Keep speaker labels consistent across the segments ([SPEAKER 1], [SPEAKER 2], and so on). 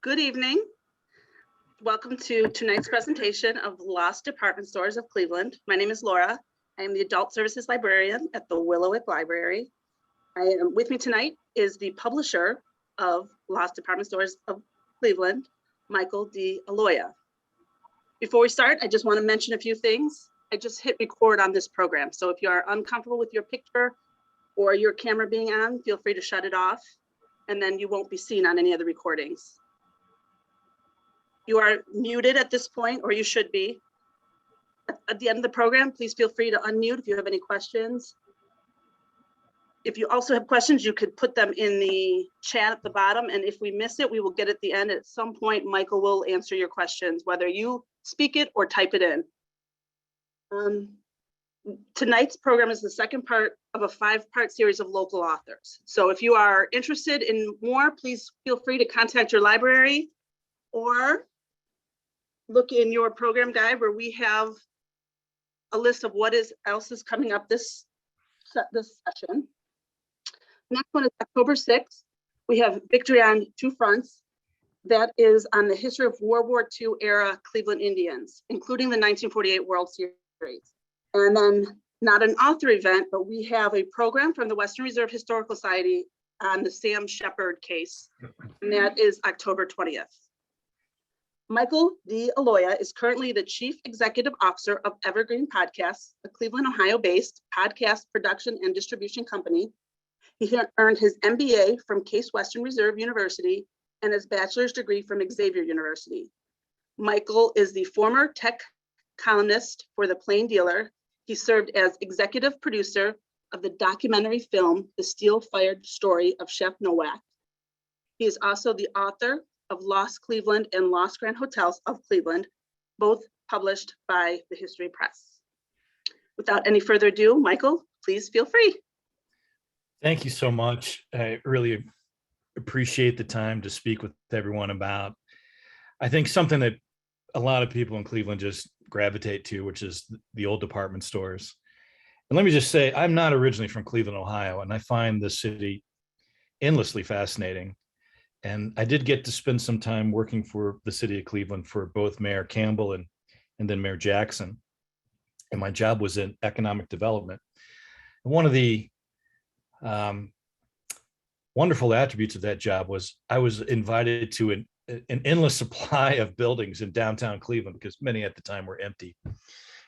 [SPEAKER 1] Good evening. Welcome to tonight's presentation of Lost Department Stores of Cleveland. My name is Laura. I am the Adult Services Librarian at the Willoughby Library. With me tonight is the publisher of Lost Department Stores of Cleveland, Michael DeAloia. Before we start, I just want to mention a few things. I just hit record on this program, so if you are uncomfortable with your picture or your camera being on, feel free to shut it off, and then you won't be seen on any of the recordings. You are muted at this point, or you should be. At the end of the program, please feel free to unmute if you have any questions. If you also have questions, you could put them in the chat at the bottom, and if we miss it, we will get at the end. At some point, Michael will answer your questions, whether you speak it or type it in. Tonight's program is the second part of a 5-part series of local authors. So if you are interested in more, please feel free to contact your library or look in your program guide where we have a list of what else is coming up this session. Next one is October 6th. We have Victory on Two Fronts. That is on the history of World War II era Cleveland Indians, including the 1948 World Series. And then not an author event, but we have a program from the Western Reserve Historical Society on the Sam Shepard case, and that is October 20th. Michael DeAloia is currently the Chief Executive Officer of Evergreen Podcasts, a Cleveland, Ohio-based podcast production and distribution company. He earned his MBA from Case Western Reserve University and his bachelor's degree from Xavier University. Michael is the former tech columnist for The Plain Dealer. He served as executive producer of the documentary film, The Steel-Fired Story of Chef Nowak. He is also the author of Lost Cleveland and Lost Grand Hotels of Cleveland, both published by the History Press. Without any further ado, Michael, please feel free.
[SPEAKER 2] Thank you so much. I really appreciate the time to speak with everyone about, I think, something that a lot of people in Cleveland just gravitate to, which is the old department stores. And let me just say, I'm not originally from Cleveland, Ohio, and I find this city endlessly fascinating. And I did get to spend some time working for the city of Cleveland for both Mayor Campbell and then Mayor Jackson. And my job was in economic development. And one of the wonderful attributes of that job was I was invited to an endless supply of buildings in downtown Cleveland, because many at the time were empty,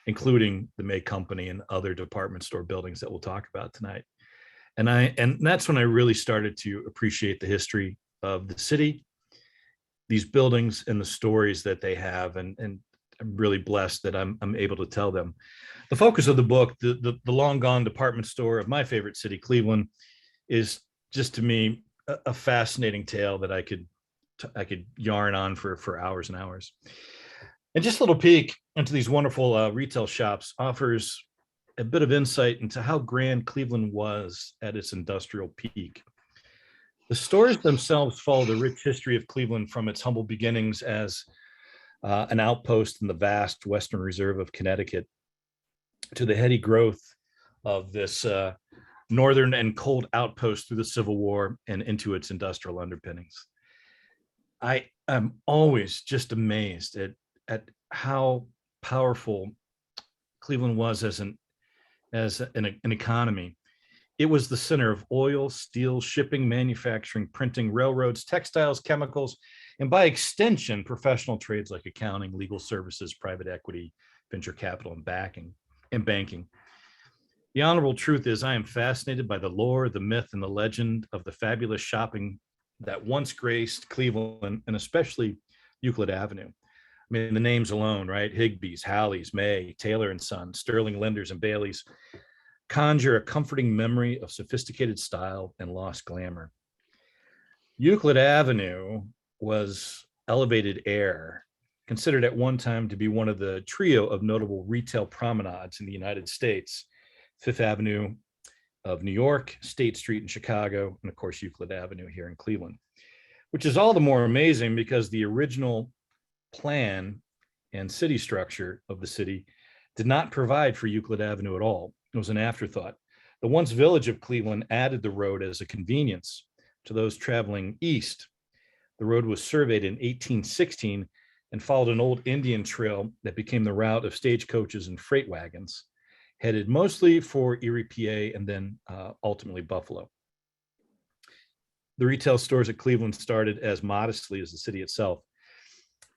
[SPEAKER 2] including the May Company and other department store buildings that we'll talk about tonight. And that's when I really started to appreciate the history of the city, these buildings and the stories that they have, and I'm really blessed that I'm able to tell them. The focus of the book, the long gone department store of my favorite city, Cleveland, is just, to me, a fascinating tale that I could yarn on for hours and hours. And just a little peek into these wonderful retail shops offers a bit of insight into how grand Cleveland was at its industrial peak. The stores themselves follow the rich history of Cleveland from its humble beginnings as an outpost in the vast Western Reserve of Connecticut to the heady growth of this northern and cold outpost through the Civil War and into its industrial underpinnings. I am always just amazed at how powerful Cleveland was as an economy. It was the center of oil, steel, shipping, manufacturing, printing, railroads, textiles, chemicals, and by extension, professional trades like accounting, legal services, private equity, venture capital, and banking. The honorable truth is, I am fascinated by the lore, the myth, and the legend of the fabulous shopping that once graced Cleveland, and especially Euclid Avenue. I mean, the names alone, right? Higbee's, Halle's, May, Taylor and Son, Sterling Lenders, and Bailey's conjure a comforting memory of sophisticated style and lost glamour. Euclid Avenue was elevated air, considered at one time to be one of the trio of notable retail promenades in the United States: Fifth Avenue of New York, State Street in Chicago, and of course, Euclid Avenue here in Cleveland, which is all the more amazing because the original plan and city structure of the city did not provide for Euclid Avenue at all. It was an afterthought. The once village of Cleveland added the road as a convenience to those traveling east The road was surveyed in 1816 and followed an old Indian trail that became the route of stagecoaches and freight wagons, headed mostly for Erie, PA, and then ultimately Buffalo. The retail stores at Cleveland started as modestly as the city itself.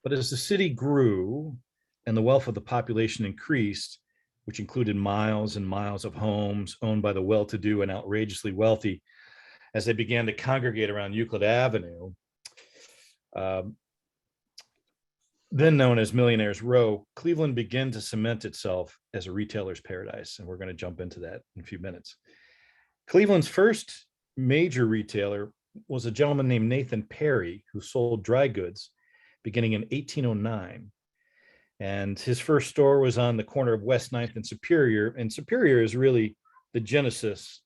[SPEAKER 2] But as the city grew and the wealth of the population increased, which included miles and miles of homes owned by the well-to-do and outrageously wealthy, as they began to congregate around Euclid Avenue, then known as Millionaire's Row, Cleveland began to cement itself as a retailer's paradise. And we're going to jump into that in a few minutes. Cleveland's first major retailer was a gentleman named Nathan Perry, who sold dry goods beginning in 1809. And his first store was on the corner of West 9th and Superior. And Superior is really the genesis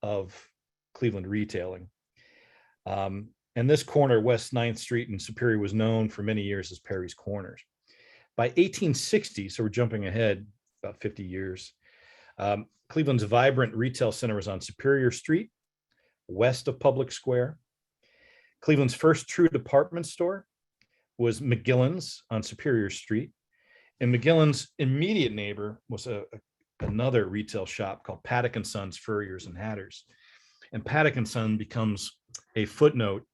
[SPEAKER 2] of Cleveland retailing. And this corner, West 9th Street and Superior, was known for many years as Perry's Corners. By 1860, so we're jumping ahead about 50 years, Cleveland's vibrant retail center was on Superior Street, west of Public Square. Cleveland's first true department store was McGillen's on Superior Street. And McGillen's immediate neighbor was another retail shop called Paddock & Sons Furriers and Hatters. And Paddock & Son becomes a footnote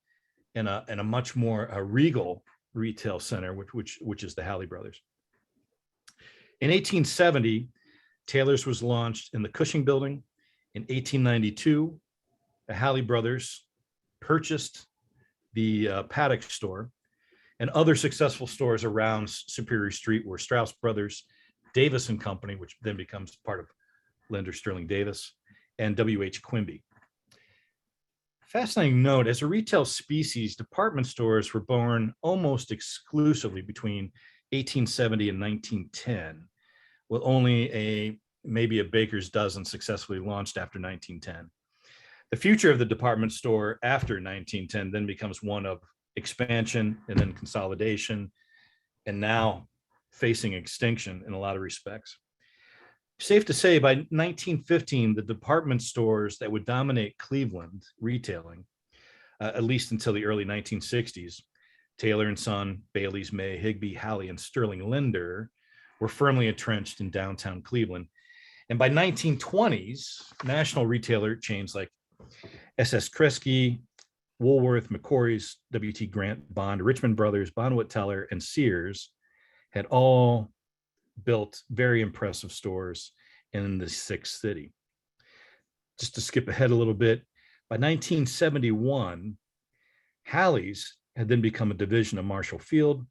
[SPEAKER 2] in a much more regal retail center, which is the Halle Brothers. In 1870, Taylor's was launched in the Cushing building. In 1892, the Halle Brothers purchased the Paddock store, and other successful stores around Superior Street were Strauss Brothers, Davis and Company, which then becomes part of Lender Sterling Davis, and W.H. Quimby. Fascinating note, as a retail species, department stores were born almost exclusively between 1870 and 1910, with only maybe a baker's dozen successfully launched after 1910. The future of the department store after 1910 then becomes one of expansion and then consolidation, and now facing extinction in a lot of respects. Safe to say, by 1915, the department stores that would dominate Cleveland retailing, at least until the early 1960s, Taylor & Son, Bailey's, May, Higbee, Halle, and Sterling Linder, were firmly entrenched in downtown Cleveland. And by 1920s, national retailer chains like S.S. Kresge, Woolworth, McCory's, W.T. Grant, Bond, Richmond Brothers, Bonwit Teller, and Sears had all built very impressive stores in the sixth city. Just to skip ahead a little bit, by 1971, Halle's had then become a division of Marshall Field,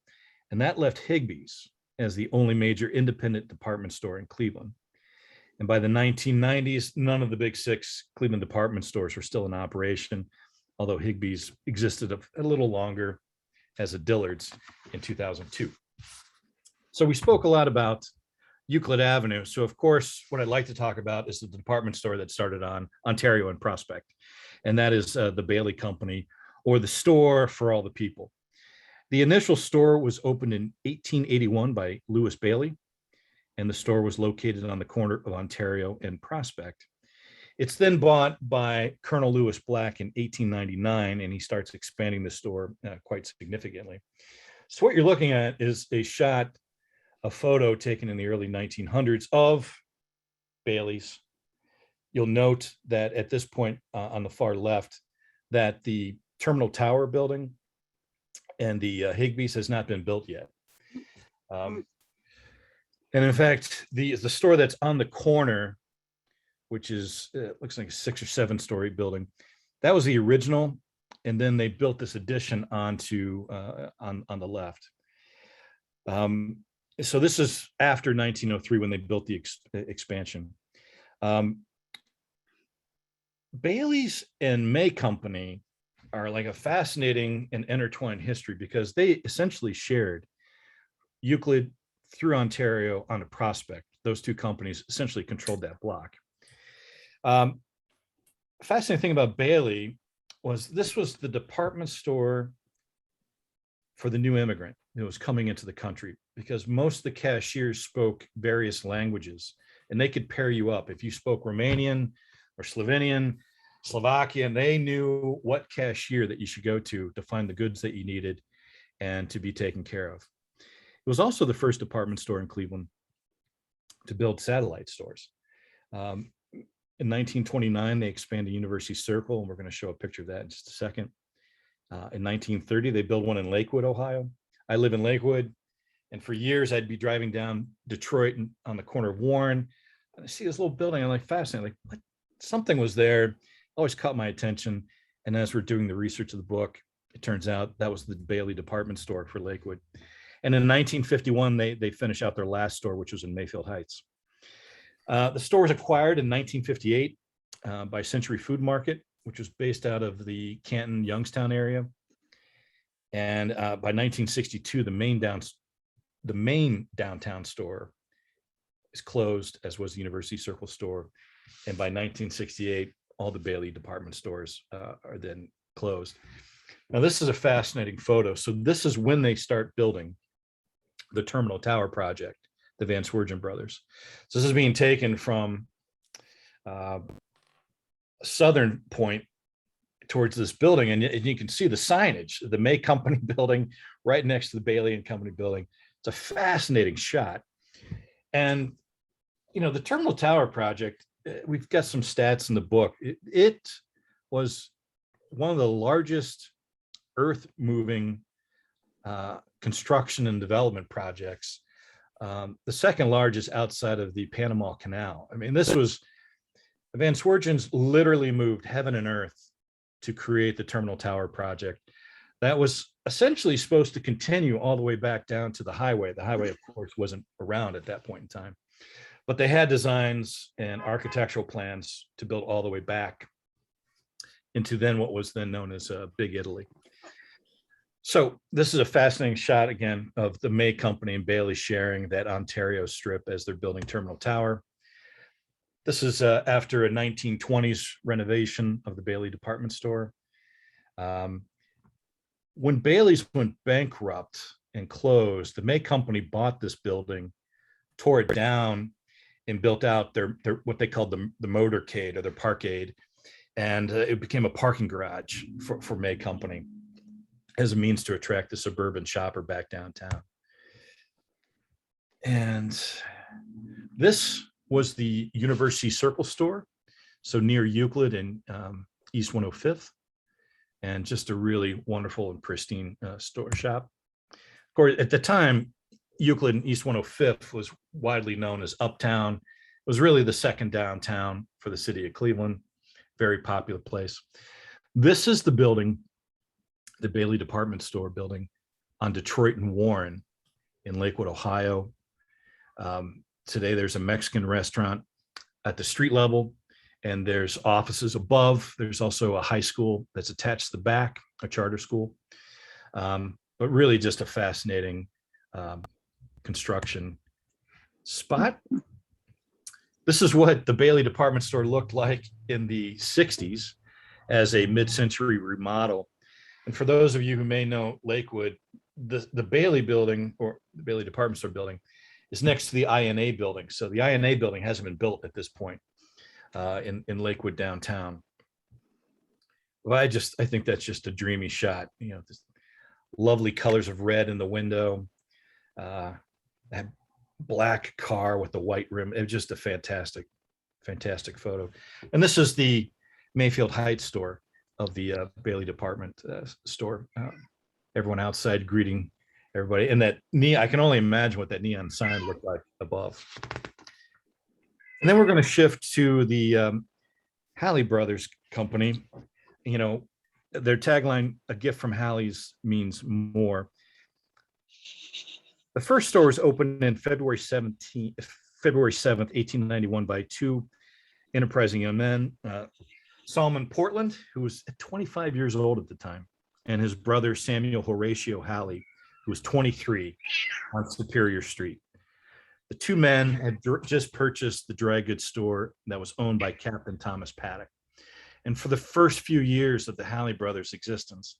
[SPEAKER 2] and that left Higbee's as the only major independent department store in Cleveland. And by the 1990s, none of the big six Cleveland department stores were still in operation, although Higbee's existed a little longer as a Dillard's in 2002. So we spoke a lot about Euclid Avenue. So of course, what I'd like to talk about is the department store that started on Ontario and Prospect. And that is the Bailey Company, or the store for all the people. The initial store was opened in 1881 by Lewis Bailey, and the store was located on the corner of Ontario and Prospect. It's then bought by Colonel Lewis Black in 1899, and he starts expanding the store quite significantly. So what you're looking at is a photo taken in the early 1900s of Bailey's. You'll note that at this point on the far left, that the Terminal Tower building and the Higbee's has not been built yet. And in fact, the store that's on the corner, which is looks like a 6 or 7 story building, that was the original, and then they built this addition onto on the left. So this is after 1903 when they built the expansion. Bailey's and May Company are like a fascinating and intertwined history, because they essentially shared Euclid through Ontario on a Prospect. Those two companies essentially controlled that block. Fascinating thing about Bailey was this was the department store for the new immigrant who was coming into the country, because most of the cashiers spoke various languages, and they could pair you up. If you spoke Romanian or Slovenian, Slovakia, and they knew what cashier that you should go to find the goods that you needed and to be taken care of. It was also the first department store in Cleveland to build satellite stores. In 1929, they expanded University Circle, and we're going to show a picture of that in just a second. In 1930, they built one in Lakewood, Ohio. I live in Lakewood, and for years I'd be driving down Detroit and on the corner of Warren, and I see this little building. I'm like fascinated, like what? Something was there. Always caught my attention. And as we're doing the research of the book, it turns out that was the Bailey department store for Lakewood. And in 1951, they finished out their last store, which was in Mayfield Heights. The store was acquired in 1958 by Century Food Market, which was based out of the Canton, Youngstown area. And by 1962, the main downtown store is closed, as was the University Circle store. And by 1968, all the Bailey department stores are then closed. Now, this is a fascinating photo. So this is when they start building the Terminal Tower project, the Van Swergen brothers. So this is being taken from southern point towards this building, and you can see the signage, the May Company building right next to the Bailey and Company building. It's a fascinating shot. And, you know, the Terminal Tower project, we've got some stats in the book. It was one of the largest earth-moving construction and development projects, the second largest outside of the Panama Canal. I mean, this was, the Van Swergens literally moved heaven and earth to create the Terminal Tower project. That was essentially supposed to continue all the way back down to the highway. The highway, of course, wasn't around at that point in time, but they had designs and architectural plans to build all the way back into then what was then known as Big Italy. So this is a fascinating shot again of the May Company and Bailey sharing that Ontario strip as they're building Terminal Tower. This is after a 1920s renovation of the Bailey department store. When Bailey's went bankrupt and closed, the May Company bought this building, tore it down, and built out their what they called the motorcade or their parkade, and it became a parking garage for May Company as a means to attract the suburban shopper back downtown. And this was the University Circle store, so near Euclid and East 105th, and just a really wonderful and pristine store shop. Of course, at the time, Euclid and East 105th was widely known as Uptown. It was really the second downtown for the city of Cleveland, very popular place. This is the building, the Bailey department store building on Detroit and Warren in Lakewood, Ohio. Today, there's a Mexican restaurant at the street level, and there's offices above. There's also a high school that's attached to the back, a charter school. But really just a fascinating construction spot. This is what the Bailey department store looked like in the 60s as a mid-century remodel. And for those of you who may know Lakewood, the Bailey building, or the Bailey department store building, is next to the INA building. So the INA building hasn't been built at this point in Lakewood downtown. Well, I think that's just a dreamy shot. You know, this lovely colors of red in the window, that black car with the white rim. It was just a fantastic photo. And this is the Mayfield Heights store of the Bailey department store. Everyone outside greeting everybody. And that I can only imagine what that neon sign looked like above. And then we're going to shift to the Halle Brothers company. You know, their tagline, "A gift from Halle's means more." The first store was opened in February 7th, 1891 by two enterprising young men, Solomon Portland, who was 25 years old at the time, and his brother Samuel Horatio Halle, who was 23, on Superior Street. The two men had just purchased the dry goods store that was owned by Captain Thomas Paddock. And for the first few years of the Halle Brothers' existence,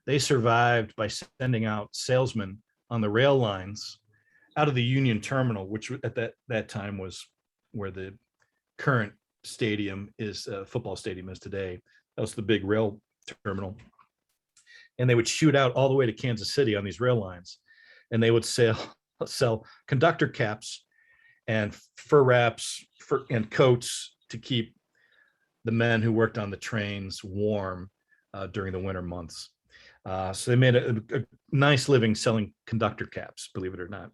[SPEAKER 2] they survived by sending out salesmen on the rail lines out of the Union Terminal, which at that time was where the current stadium is, football stadium is today. That was the big rail terminal. And they would shoot out all the way to Kansas City on these rail lines. And they would sell conductor caps and fur wraps and coats to keep the men who worked on the trains warm during the winter months. So they made a nice living selling conductor caps, believe it or not.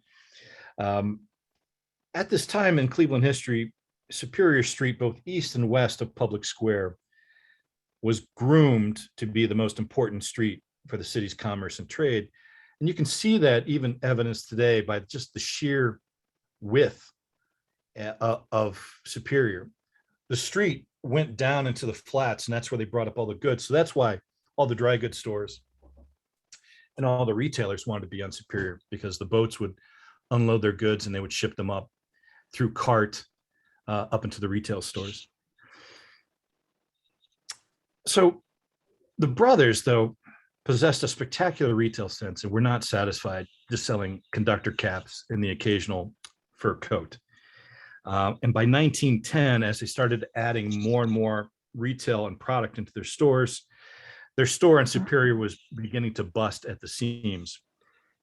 [SPEAKER 2] At this time in Cleveland history, Superior Street, both east and west of Public Square, was groomed to be the most important street for the city's commerce and trade. And you can see that even evidenced today by just the sheer width of Superior. The street went down into the flats, and that's where they brought up all the goods. So that's why all the dry goods stores and all the retailers wanted to be on Superior, because the boats would unload their goods and they would ship them up through cart up into the retail stores. So the brothers, though, possessed a spectacular retail sense and were not satisfied just selling conductor caps and the occasional fur coat. And by 1910, as they started adding more and more retail and product into their stores, their store in Superior was beginning to bust at the seams.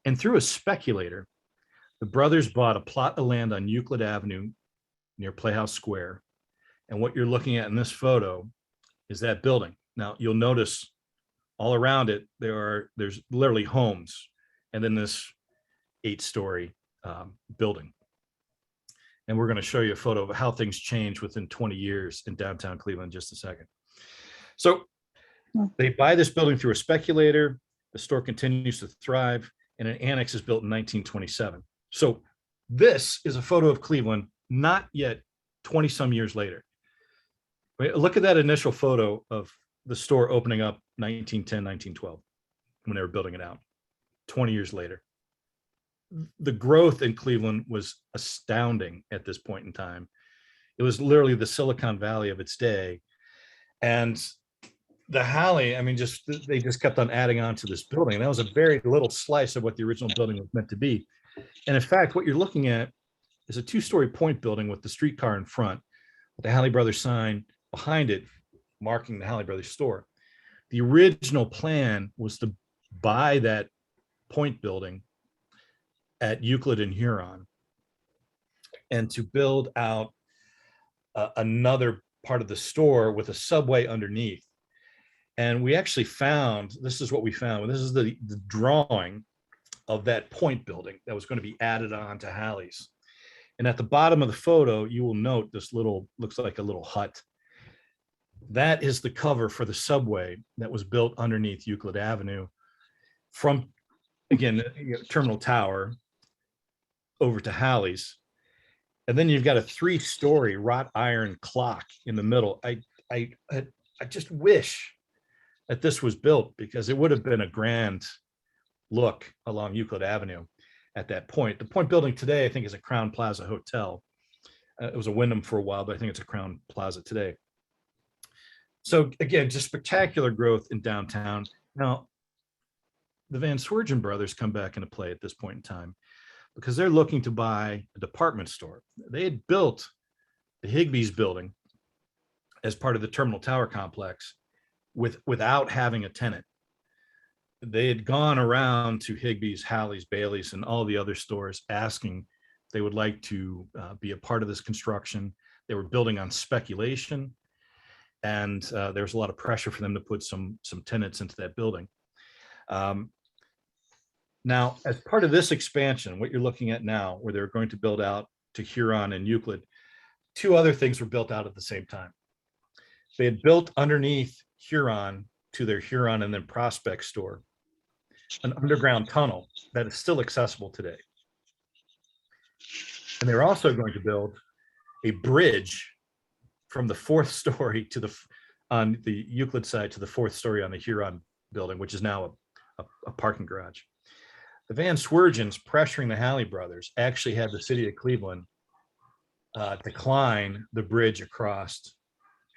[SPEAKER 2] And through a speculator, the brothers bought a plot of land on Euclid Avenue near Playhouse Square. And what you're looking at in this photo is that building. Now, you'll notice all around it, there's literally homes, and then this 8-story building. And we're going to show you a photo of how things change within 20 years in downtown Cleveland in just a second. So they buy this building through a speculator. The store continues to thrive, and an annex is built in 1927. So this is a photo of Cleveland, not yet 20 some years later. Look at that initial photo of the store opening up 1910, 1912, when they were building it out. 20 years later. The growth in Cleveland was astounding at this point in time. It was literally the Silicon Valley of its day. And the Halle, I mean, they just kept on adding on to this building. And that was a very little slice of what the original building was meant to be. And in fact, what you're looking at is a 2-story point building with the streetcar in front, with the Halle Brothers sign behind it, marking the Halle Brothers store. The original plan was to buy that point building at Euclid and Huron and to build out another part of the store with a subway underneath. And we actually found, this is what we found. This is the drawing of that point building that was going to be added on to Halle's. And at the bottom of the photo, you will note this looks like a little hut. That is the cover for the subway that was built underneath Euclid Avenue from, again, Terminal Tower over to Halle's. And then you've got a 3-story wrought iron clock in the middle. I just wish that this was built, because it would have been a grand look along Euclid Avenue at that point. The point building today, I think, is a Crown Plaza Hotel. It was a Wyndham for a while, but I think it's a Crown Plaza today. So again, just spectacular growth in downtown. Now, the Van Swergen brothers come back into play at this point in time, because they're looking to buy a department store. They had built the Higbee's building as part of the Terminal Tower complex without having a tenant. They had gone around to Higbee's, Halle's, Bailey's, and all the other stores asking if they would like to be a part of this construction. They were building on speculation, and there was a lot of pressure for them to put some tenants into that building. Now, as part of this expansion, what you're looking at now, where they're going to build out to Huron and Euclid, 2 other things were built out at the same time. They had built underneath Huron to their Huron and then Prospect store an underground tunnel that is still accessible today. And they're also going to build a bridge from the 4th story on the Euclid side to the 4th story on the Huron building, which is now a parking garage. The Van Swergens, pressuring the Halle brothers, actually had the city of Cleveland decline the bridge across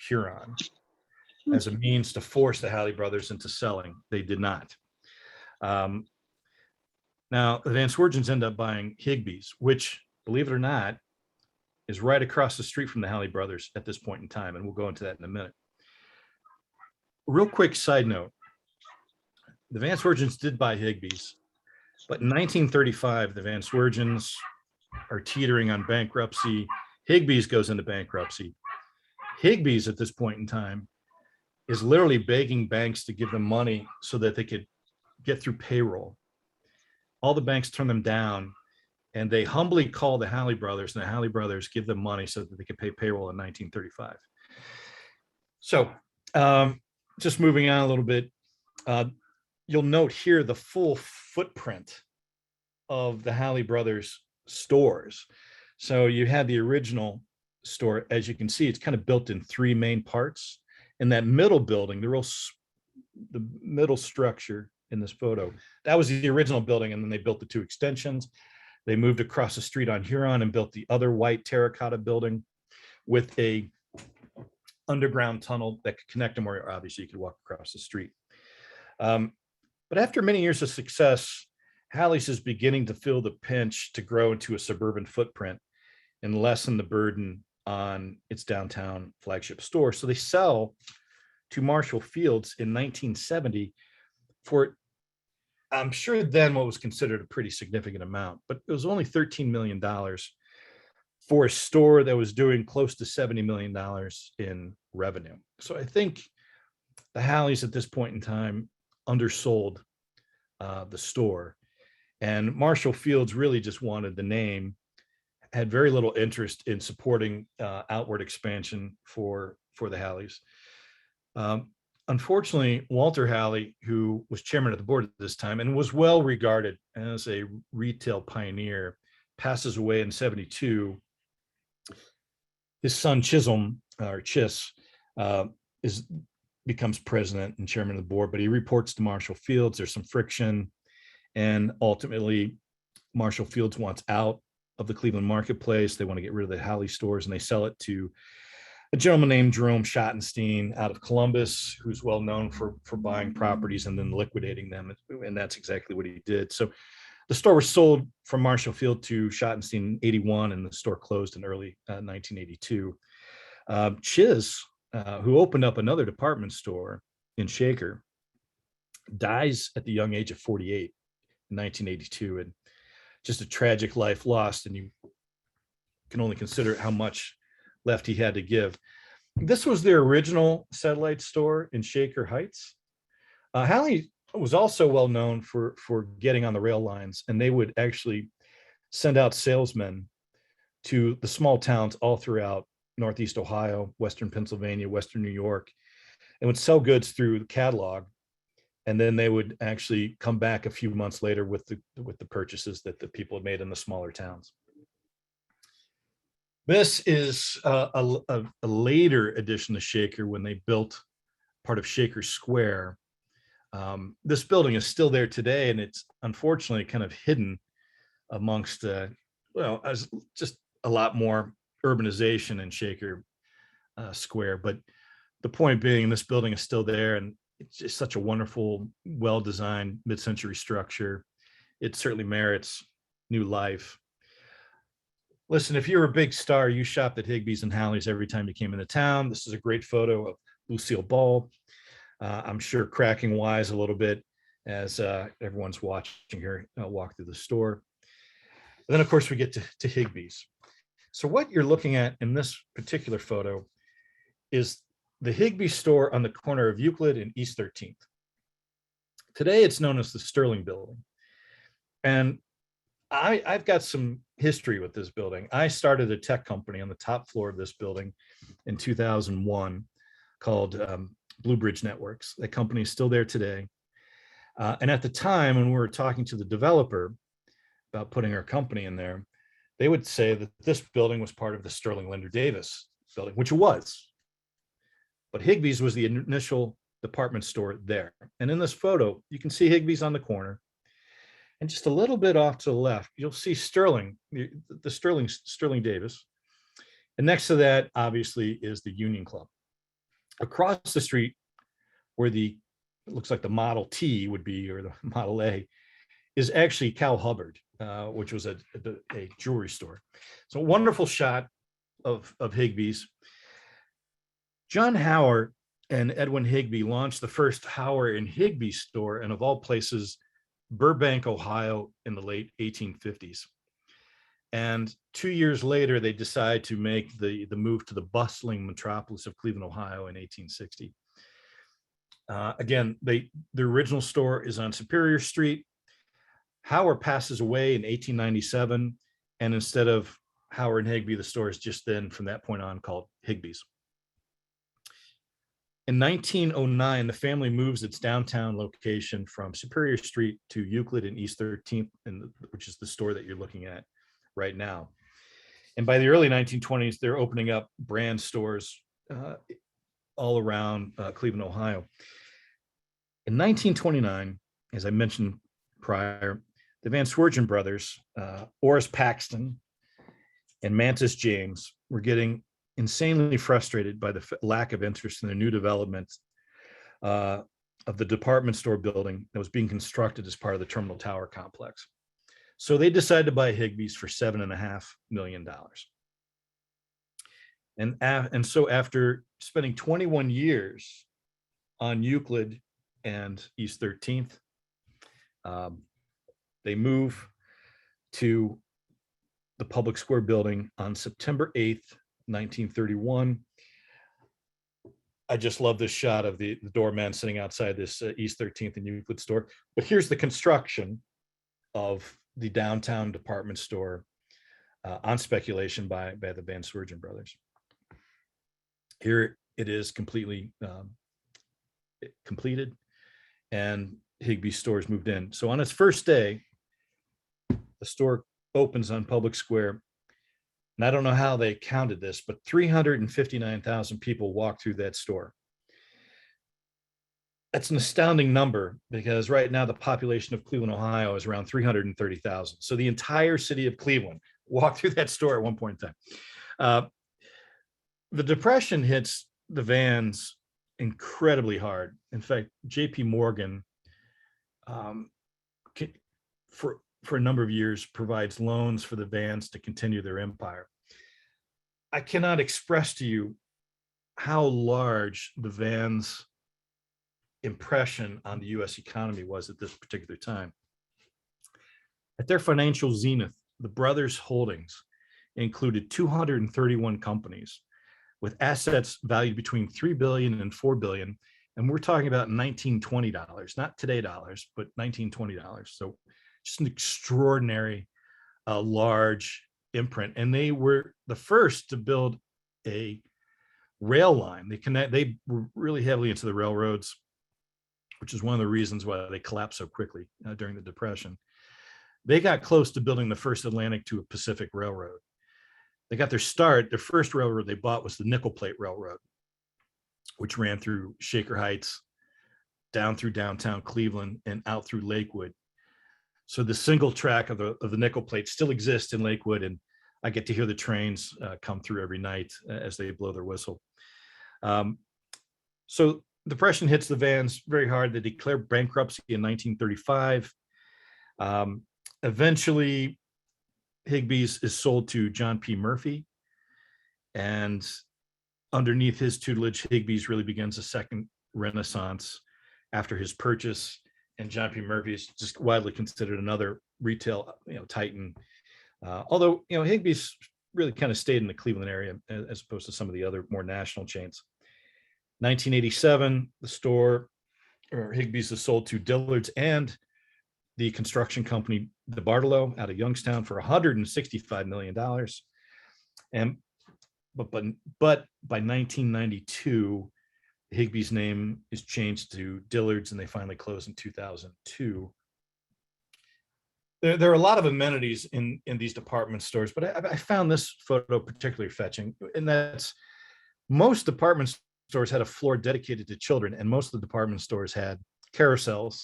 [SPEAKER 2] Huron as a means to force the Halle brothers into selling. They did not. Now, the Van Swergens end up buying Higbee's, which, believe it or not, is right across the street from the Halle Brothers at this point in time, and we'll go into that in a minute. Real quick side note, the Van Swergens did buy Higbee's, but in 1935, the Van Swergens are teetering on bankruptcy. Higbee's goes into bankruptcy. Higbee's at this point in time is literally begging banks to give them money so that they could get through payroll. All the banks turn them down, and they humbly call the Halle Brothers, and the Halle Brothers give them money so that they could pay payroll in 1935. So just moving on a little bit, you'll note here the full footprint of the Halle Brothers stores. So you had the original store. As you can see, it's kind of built in three main parts. In that middle building, the middle structure in this photo, that was the original building, and then they built the two extensions. They moved across the street on Huron and built the other white terracotta building with a underground tunnel that could connect them, where obviously you could walk across the street. But after many years of success, Halle's is beginning to feel the pinch to grow into a suburban footprint and lessen the burden on its downtown flagship store. So they sell to Marshall Fields in 1970 for, I'm sure then what was considered a pretty significant amount, but it was only $13 million for a store that was doing close to $70 million in revenue. So I think the Halle's at this point in time undersold the store, and Marshall Fields really just wanted the name, had very little interest in supporting outward expansion for the Halle's. Unfortunately, Walter Halle, who was chairman of the board at this time and was well regarded as a retail pioneer, passes away in 1972. His son Chisholm, or Chis, becomes president and chairman of the board, but he reports to Marshall Fields. There's some friction, and ultimately Marshall Fields wants out of the Cleveland marketplace. They want to get rid of the Halle stores, and they sell it to a gentleman named Jerome Schottenstein out of Columbus, who's well known for buying properties and then liquidating them. And that's exactly what he did. So the store was sold from Marshall Field to Schottenstein in 1981, and the store closed in early 1982. Chiz, who opened up another department store in Shaker, dies at the young age of 48 in 1982. And just a tragic life lost, and you can only consider how much left he had to give. This was their original satellite store in Shaker Heights. Halle was also well known for getting on the rail lines, and they would actually send out salesmen to the small towns all throughout Northeast Ohio, Western Pennsylvania, Western New York, and would sell goods through the catalog. And then they would actually come back a few months later with the purchases that the people had made in the smaller towns. This is a later addition to Shaker when they built part of Shaker Square. This building is still there today, and it's unfortunately kind of hidden amongst, as just a lot more urbanization in Shaker Square. But the point being, this building is still there, and it's just such a wonderful, well-designed mid-century structure. It certainly merits new life. Listen, if you're a big star, you shopped at Higbee's and Halle's every time you came into town. This is a great photo of Lucille Ball. I'm sure cracking wise a little bit as everyone's watching her walk through the store. And then, of course, we get to Higbee's. So what you're looking at in this particular photo is the Higbee store on the corner of Euclid and East 13th. Today, it's known as the Sterling Building. And I've got some history with this building. I started a tech company on the top floor of this building in 2001 called Blue Bridge Networks. That company is still there today. And at the time, when we were talking to the developer about putting our company in there, they would say that this building was part of the Sterling Linder Davis building, which it was. But Higbee's was the initial department store there. And in this photo, you can see Higbee's on the corner. And just a little bit off to the left, you'll see Sterling, the Sterling Davis. And next to that, obviously, is the Union Club. Across the street, where it looks like the Model T would be, or the Model A, is actually Cal Hubbard, which was a jewelry store. So wonderful shot of Higbee's. John Hauer and Edwin Higbee launched the first Hauer and Higbee store, and of all places, Burbank, Ohio, in the late 1850s. And 2 years later, they decide to make the move to the bustling metropolis of Cleveland, Ohio in 1860. Again, the original store is on Superior Street. Hauer passes away in 1897, and instead of Hauer and Higbee, the store is just then, from that point on, called Higbee's. In 1909, the family moves its downtown location from Superior Street to Euclid and East 13th, which is the store that you're looking at right now. And by the early 1920s, they're opening up brand stores all around Cleveland, Ohio. In 1929, as I mentioned prior, the Van Swergen brothers, Oris Paxton and Mantis James, were getting insanely frustrated by the lack of interest in the new development of the department store building that was being constructed as part of the Terminal Tower complex. So they decided to buy Higbee's for $7.5 million. And so after spending 21 years on Euclid and East 13th, they move to the Public Square building on September 8th, 1931. I just love this shot of the doorman sitting outside this East 13th and Euclid store. But here's the construction of the downtown department store on speculation by the Van Swergen brothers. Here it is completely completed, and Higbee Stores moved in. So on its first day, the store opens on Public Square. And I don't know how they counted this, but 359,000 people walked through that store. That's an astounding number, because right now the population of Cleveland, Ohio is around 330,000. So the entire city of Cleveland walked through that store at one point in time. The Depression hits the Vans incredibly hard. In fact, J.P. Morgan, for a number of years, provides loans for the Vans to continue their empire. I cannot express to you how large the Vans' impression on the U.S. economy was at this particular time. At their financial zenith, the brothers' holdings included 231 companies with assets valued between $3 billion and $4 billion. And we're talking about $1920, not today dollars, but $1920. So just an extraordinary, large imprint. And they were the first to build a rail line. They were really heavily into the railroads, which is one of the reasons why they collapsed so quickly during the Depression. They got close to building the first Atlantic to a Pacific railroad. They got their start. Their first railroad they bought was the Nickel Plate Railroad, which ran through Shaker Heights, down through downtown Cleveland, and out through Lakewood. So the single track of the Nickel Plate still exists in Lakewood, and I get to hear the trains come through every night as they blow their whistle. So Depression hits the Vans very hard. They declare bankruptcy in 1935. Eventually, Higbee's is sold to John P. Murphy, and underneath his tutelage, Higbee's really begins a second renaissance after his purchase. And John P. Murphy is just widely considered another retail, titan. Although, Higbee's really kind of stayed in the Cleveland area as opposed to some of the other more national chains. 1987, the store, or Higbee's, is sold to Dillard's and the construction company DeBartolo out of Youngstown for $165 million. But by 1992, Higbee's name is changed to Dillard's, and they finally closed in 2002. There are a lot of amenities in these department stores, but I found this photo particularly fetching, and that's most department stores had a floor dedicated to children, and most of the department stores had carousels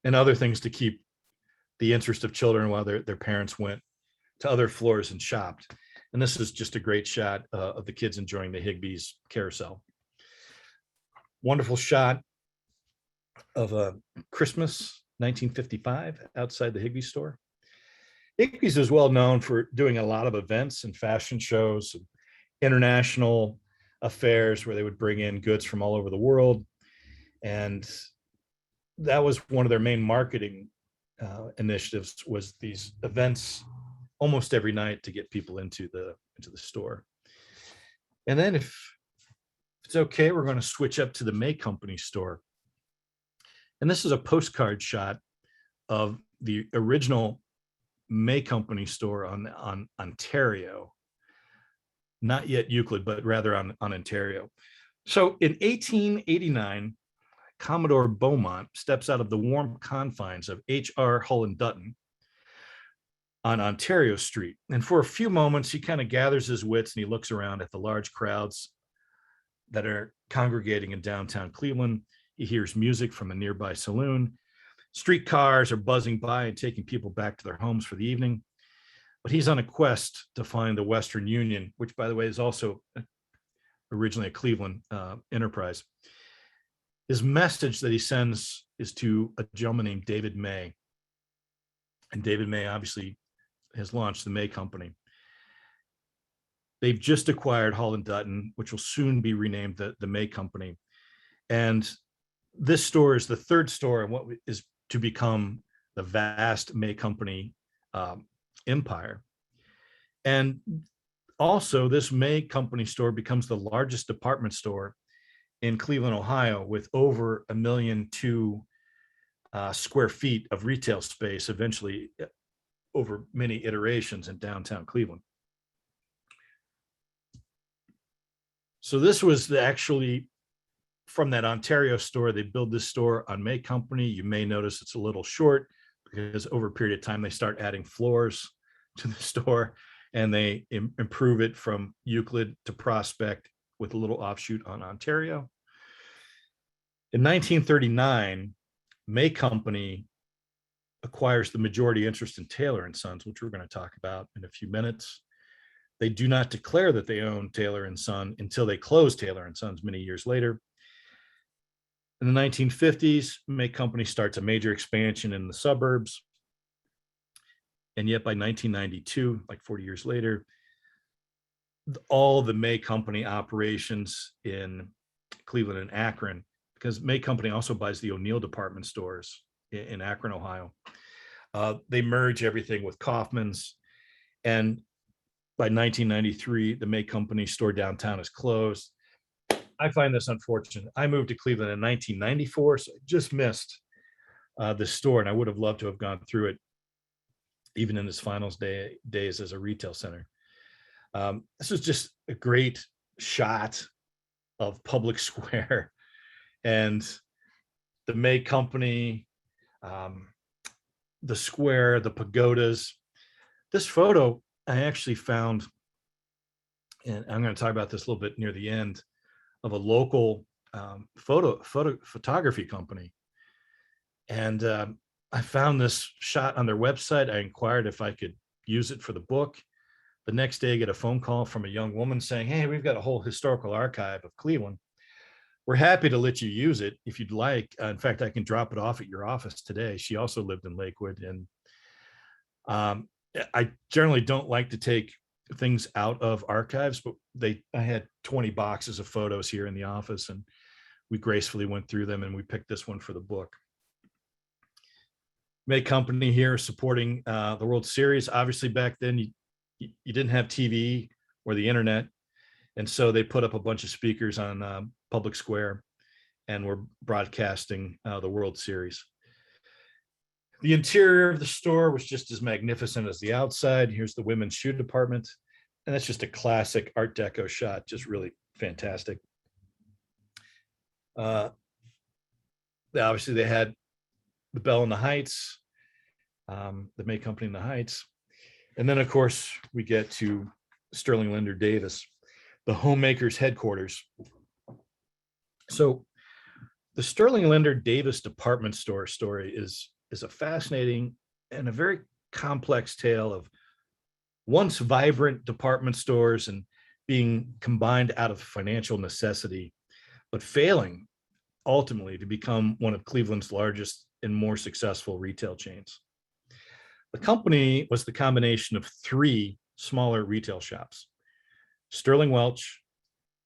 [SPEAKER 2] and other things to keep the interest of children while their parents went to other floors and shopped. And this is just a great shot of the kids enjoying the Higbee's carousel. Wonderful shot of Christmas 1955 outside the Higbee store. Higbee's is well known for doing a lot of events and fashion shows. international affairs where they would bring in goods from all over the world. And that was one of their main marketing initiatives, was these events almost every night to get people into the store. And then if it's okay, we're going to switch up to the May Company store. And this is a postcard shot of the original May Company store on Ontario, not yet Euclid, but rather on Ontario. So in 1889, Commodore Beaumont steps out of the warm confines of H.R. Hull and Dutton on Ontario Street. And for a few moments, he kind of gathers his wits and he looks around at the large crowds that are congregating in downtown Cleveland. He hears music from a nearby saloon. Streetcars are buzzing by and taking people back to their homes for the evening. But he's on a quest to find the Western Union, which, by the way, is also originally a Cleveland enterprise. His message that he sends is to a gentleman named David May. And David May obviously has launched the May Company. They've just acquired Hull and Dutton, which will soon be renamed the May Company. And this store is the third store in what is to become the vast May Company empire. And also, this May Company store becomes the largest department store in Cleveland, Ohio, with over 1.2 million square feet of retail space, eventually over many iterations in downtown Cleveland. So this was actually from that Ontario store. They build this store on May Company. You may notice it's a little short because over a period of time, they start adding floors to the store and they improve it from Euclid to Prospect with a little offshoot on Ontario. In 1939, May Company acquires the majority interest in Taylor and Sons, which we're going to talk about in a few minutes. They do not declare that they own Taylor and Son until they close Taylor and Sons many years later. In the 1950s, May Company starts a major expansion in the suburbs. And yet by 1992, like 40 years later, all the May Company operations in Cleveland and Akron, because May Company also buys the O'Neill department stores in Akron, Ohio. They merge everything with Kaufman's. And by 1993, the May Company store downtown is closed. I find this unfortunate. I moved to Cleveland in 1994, so I just missed the store, and I would have loved to have gone through it, even in its final days as a retail center. This is just a great shot of Public Square and the May Company, the square, the pagodas. This photo I actually found, and I'm going to talk about this a little bit near the end, of a local photography company. And I found this shot on their website. I inquired if I could use it for the book. The next day, I get a phone call from a young woman saying, "Hey, we've got a whole historical archive of Cleveland. We're happy to let you use it if you'd like. In fact, I can drop it off at your office today." She also lived in Lakewood. And I generally don't like to take things out of archives, but I had 20 boxes of photos here in the office, and we gracefully went through them and we picked this one for the book. May Company here supporting the World Series. Obviously, back then you didn't have TV or the internet, and so they put up a bunch of speakers on Public Square and were broadcasting the World Series. The interior of the store was just as magnificent as the outside. Here's the women's shoe department, and that's just a classic Art Deco shot, just really fantastic. Obviously, they had the Bell in the Heights, the May Company in the Heights. And then, of course, we get to Sterling Linder Davis, the homemaker's headquarters. So the Sterling Linder Davis department store story is a fascinating and a very complex tale of once vibrant department stores and being combined out of financial necessity, but failing ultimately to become one of Cleveland's largest and more successful retail chains. The company was the combination of 3 smaller retail shops. Sterling Welch,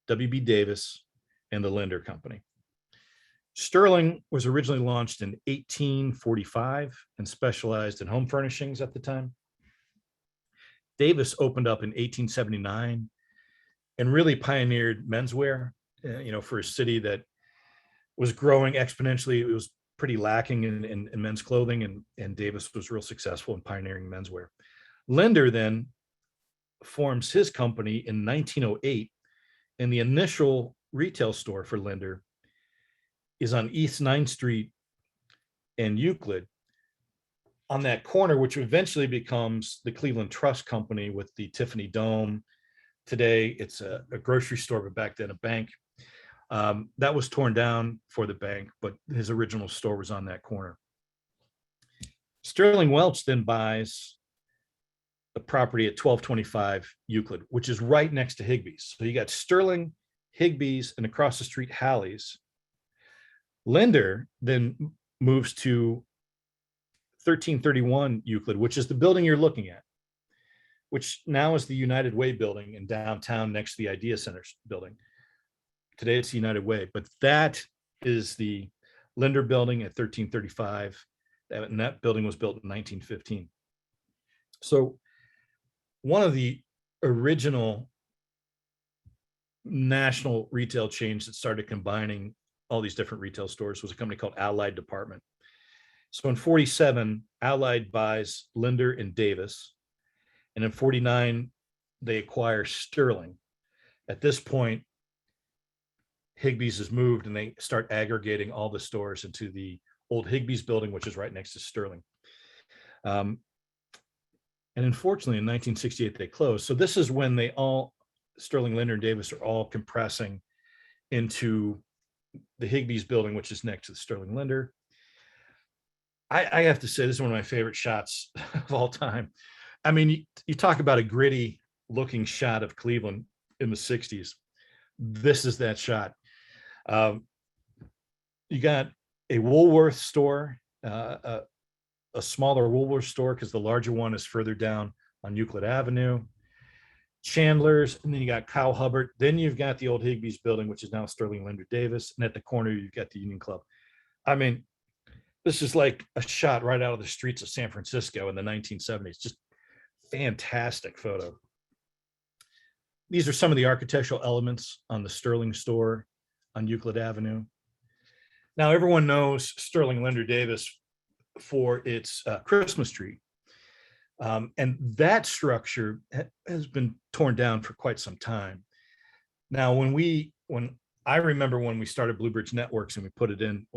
[SPEAKER 2] W.B. Davis, and the Linder Company. Sterling was originally launched in 1845 and specialized in home furnishings at the time. Davis opened up in 1879 and really pioneered menswear, for a city that was growing exponentially. It was pretty lacking in men's clothing, and Davis was real successful in pioneering menswear. Linder then forms his company in 1908, and the initial retail store for Linder is on East 9th Street and Euclid, on that corner, which eventually becomes the Cleveland Trust Company with the Tiffany Dome. Today, it's a grocery store, but back then a bank. That was torn down for the bank, but his original store was on that corner. Sterling Welch then buys the property at 1225 Euclid, which is right next to Higbee's. So you got Sterling, Higbee's, and across the street, Halle's. Linder then moves to 1331 Euclid, which is the building you're looking at, which now is the United Way building in downtown next to the Idea Center building. Today it's the United Way, but that is the Linder building at 1335. And that building was built in 1915. So one of the original national retail chains that started combining all these different retail stores was a company called Allied Department. So in 47, Allied buys Linder and Davis. And in 49, they acquire Sterling. At this point, Higbee's is moved and they start aggregating all the stores into the old Higbee's building, which is right next to Sterling. And unfortunately, in 1968, they closed. So this is when Sterling, Linder, and Davis are all compressing into the Higbee's building, which is next to the Sterling Linder. I have to say, this is one of my favorite shots of all time. I mean, you talk about a gritty looking shot of Cleveland in the 60s. This is that shot. You got a Woolworth store, a smaller Woolworth store, because the larger one is further down on Euclid Avenue. Chandler's, and then you got Kyle Hubbard. Then you've got the old Higbee's building, which is now Sterling Linder Davis. And at the corner, you've got the Union Club. I mean, this is like a shot right out of the streets of San Francisco in the 1970s. Just fantastic photo. These are some of the architectural elements on the Sterling store on Euclid Avenue. Now, everyone knows Sterling Linder Davis for its Christmas tree. And that structure has been torn down for quite some time. Now, when I remember when we started Blue Bridge Networks and we put it in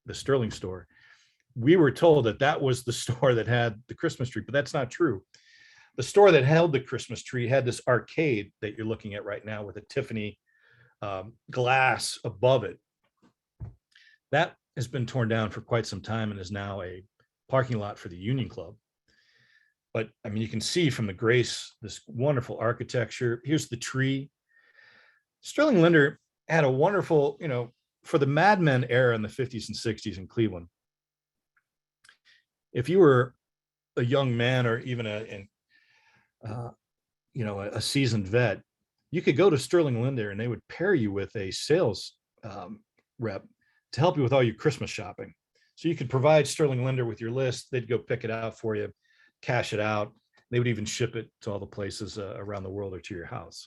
[SPEAKER 2] the Sterling store, we were told that that was the store that had the Christmas tree, but that's not true. The store that held the Christmas tree had this arcade that you're looking at right now with a Tiffany glass above it. That has been torn down for quite some time and is now a parking lot for the Union Club. But I mean, you can see from the grace, this wonderful architecture. Here's the tree. Sterling Linder had a wonderful, for the Mad Men era in the 50s and 60s in Cleveland. If you were a young man or even a seasoned vet, you could go to Sterling Linder and they would pair you with a sales rep to help you with all your Christmas shopping. So you could provide Sterling Linder with your list. They'd go pick it out for you, cash it out. They would even ship it to all the places around the world or to your house.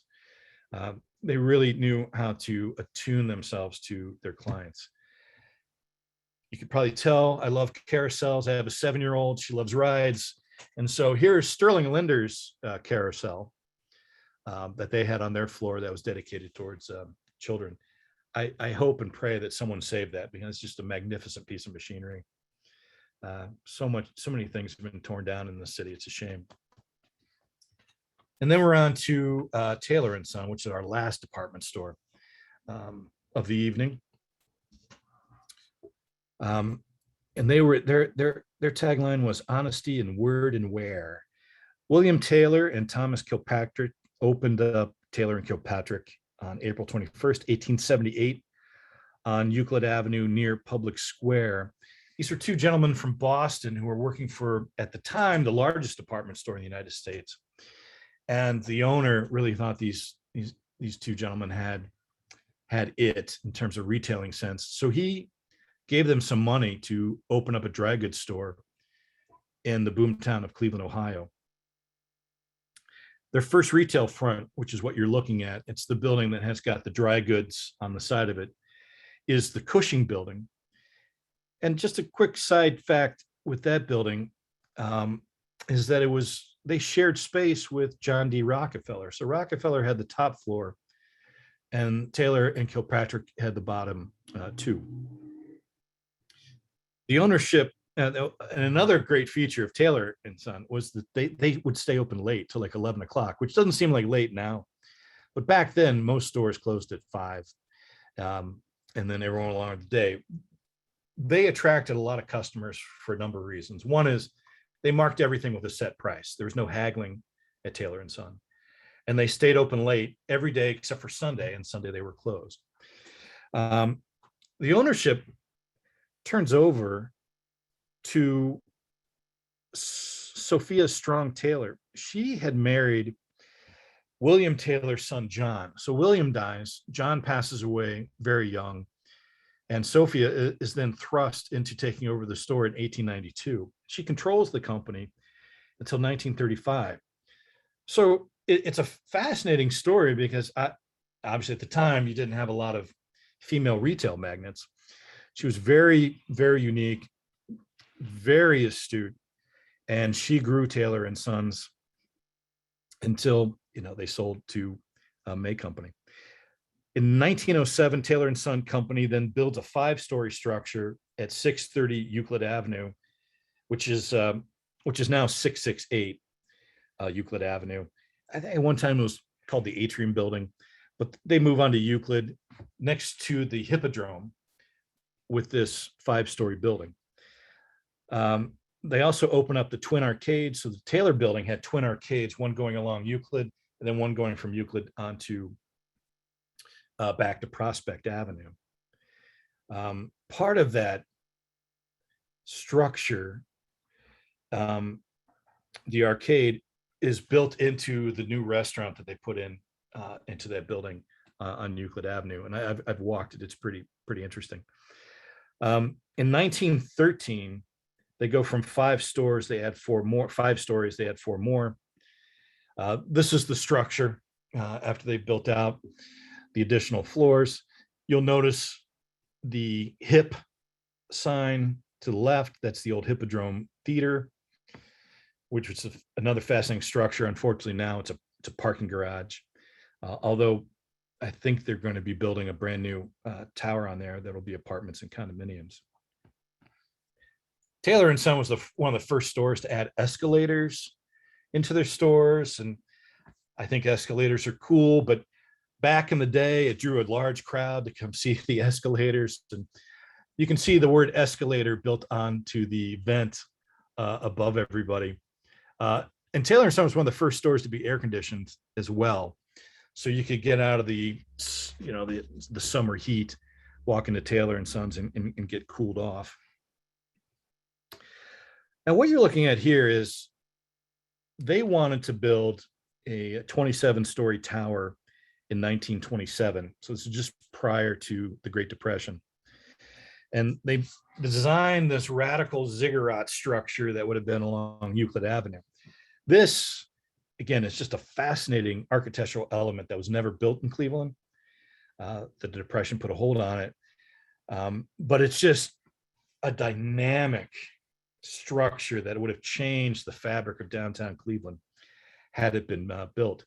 [SPEAKER 2] They really knew how to attune themselves to their clients. You could probably tell I love carousels. I have a 7-year-old. She loves rides. And so here's Sterling Linder's carousel that they had on their floor that was dedicated towards children. I hope and pray that someone saved that, because it's just a magnificent piece of machinery. So many things have been torn down in the city. It's a shame. And then we're on to Taylor & Son, which is our last department store of the evening. And their tagline was honesty in word and wear. William Taylor and Thomas Kilpatrick opened up Taylor and Kilpatrick on April 21st, 1878 on Euclid Avenue near Public Square. These were two gentlemen from Boston who were working for, at the time, the largest department store in the United States. And the owner really thought these these two gentlemen had it in terms of retailing sense. So he gave them some money to open up a dry goods store in the boomtown of Cleveland, Ohio. Their first retail front, which is what you're looking at, it's the building that has got the dry goods on the side of it, is the Cushing building. And just a quick side fact with that building is that they shared space with John D. Rockefeller. So Rockefeller had the top floor and Taylor and Kilpatrick had the bottom two. The ownership, and another great feature of Taylor and Son was that they would stay open late till like 11 o'clock, which doesn't seem like late now. But back then, most stores closed at 5. And then everyone along the day. They attracted a lot of customers for a number of reasons. One is they marked everything with a set price. There was no haggling at Taylor and Son. And they stayed open late every day except for Sunday, and Sunday they were closed. The ownership turns over to Sophia Strong Taylor. She had married William Taylor's son, John. So William dies, John passes away very young, and Sophia is then thrust into taking over the store in 1892. She controls the company until 1935. So it's a fascinating story because obviously at the time you didn't have a lot of female retail magnates. She was very, very unique, very astute, and she grew Taylor and Sons until they sold to May Company. In 1907, Taylor and Son Company then builds a 5-story structure at 630 Euclid Avenue, which is now 668 Euclid Avenue. I think at one time it was called the Atrium Building, but they move on to Euclid next to the Hippodrome with this 5-story building. They also open up the twin arcades. So the Taylor building had twin arcades, one going along Euclid and then one going from Euclid onto back to Prospect Avenue. Part of that structure, the arcade, is built into the new restaurant that they put into that building on Euclid Avenue, and I've walked it. It's pretty interesting. In 1913, they go from 5 stores, they add 4 more. 5 stories, they add 4 more. This is the structure after they built out the additional floors. You'll notice the HIP sign to the left. That's the old Hippodrome Theater, which was another fascinating structure. Unfortunately, now it's a parking garage. Although I think they're going to be building a brand new tower on there that'll be apartments and condominiums. Taylor and Son was one of the first stores to add escalators into their stores, and I think escalators are cool, but back in the day, it drew a large crowd to come see the escalators, and you can see the word escalator built onto the vent above everybody. And Taylor and Son was one of the first stores to be air conditioned as well, so you could get out of the summer heat, walk into Taylor and Sons and get cooled off. Now, what you're looking at here is they wanted to build a 27-story tower in 1927. So this is just prior to the Great Depression. And they designed this radical ziggurat structure that would have been along Euclid Avenue. This, again, is just a fascinating architectural element that was never built in Cleveland. The Depression put a hold on it. But it's just a dynamic structure that would have changed the fabric of downtown Cleveland had it been built.